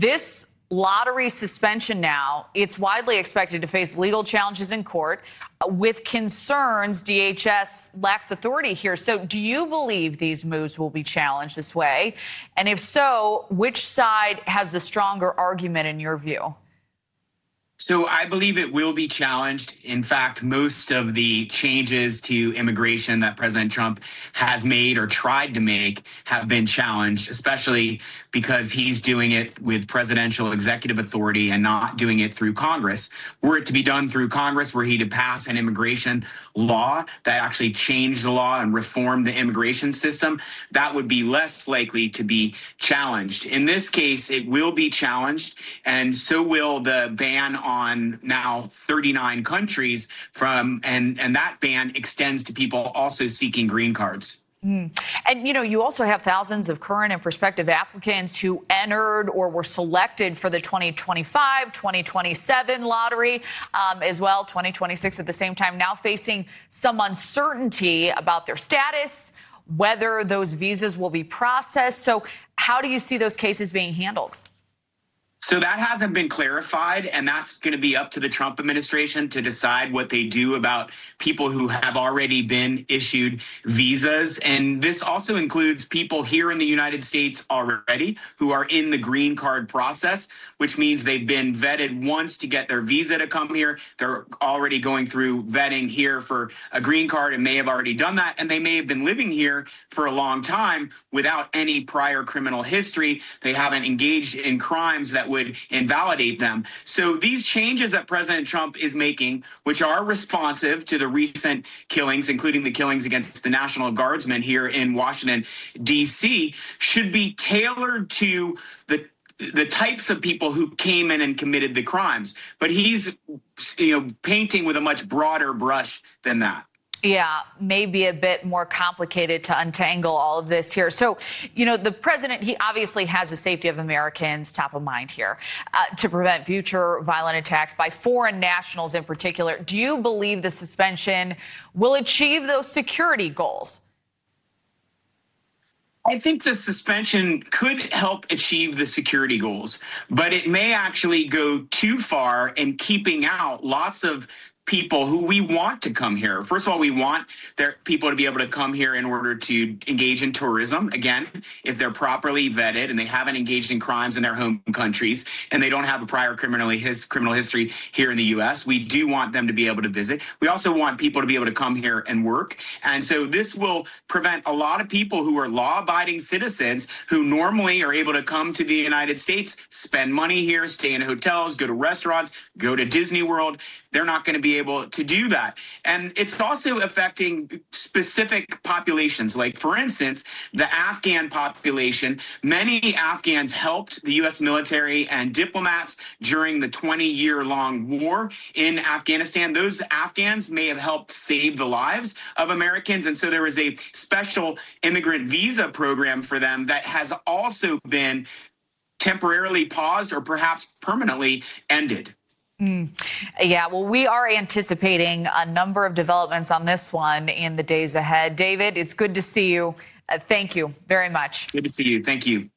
This lottery suspension now, it's widely expected to face legal challenges in court with concerns DHS lacks authority here. So do you believe these moves will be challenged this way? And if so, which side has the stronger argument in your view? So I believe it will be challenged. In fact, most of the changes to immigration that President Trump has made or tried to make have been challenged, especially because he's doing it with presidential executive authority and not doing it through Congress. Were it to be done through Congress, were he to pass an immigration law that actually changed the law and reformed the immigration system, that would be less likely to be challenged. In this case, it will be challenged, and so will the ban on now 39 countries and that ban extends to people also seeking green cards. And, you also have thousands of current and prospective applicants who entered or were selected for the 2025, 2027 lottery as well, 2026 at the same time, now facing some uncertainty about their status, whether those visas will be processed. So how do you see those cases being handled? So that hasn't been clarified, and that's going to be up to the Trump administration to decide what they do about people who have already been issued visas. And this also includes people here in the United States already who are in the green card process, which means they've been vetted once to get their visa to come here. They're already going through vetting here for a green card and may have already done that. And they may have been living here for a long time without any prior criminal history. They haven't engaged in crimes that would invalidate them. So these changes that President Trump is making, which are responsive to the recent killings, including the killings against the National Guardsmen here in Washington, D.C., should be tailored to the types of people who came in and committed the crimes. But he's, painting with a much broader brush than that. Yeah, maybe a bit more complicated to untangle all of this here. So, the president, he obviously has the safety of Americans top of mind here to prevent future violent attacks by foreign nationals in particular. Do you believe the suspension will achieve those security goals? I think the suspension could help achieve the security goals, but it may actually go too far in keeping out lots of people who we want to come here. First of all, we want their people to be able to come here in order to engage in tourism. Again, if they're properly vetted and they haven't engaged in crimes in their home countries and they don't have a prior criminal history here in the U.S., we do want them to be able to visit. We also want people to be able to come here and work. And so this will prevent a lot of people who are law-abiding citizens who normally are able to come to the United States, spend money here, stay in hotels, go to restaurants, go to Disney World. They're not going to be able to do that. And it's also affecting specific populations. Like, for instance, the Afghan population. Many Afghans helped the U.S. military and diplomats during the 20-year-long war in Afghanistan. Those Afghans may have helped save the lives of Americans. And so there was a special immigrant visa program for them that has also been temporarily paused or perhaps permanently ended. Yeah, well, we are anticipating a number of developments on this one in the days ahead. David, it's good to see you. Thank you very much. Good to see you. Thank you.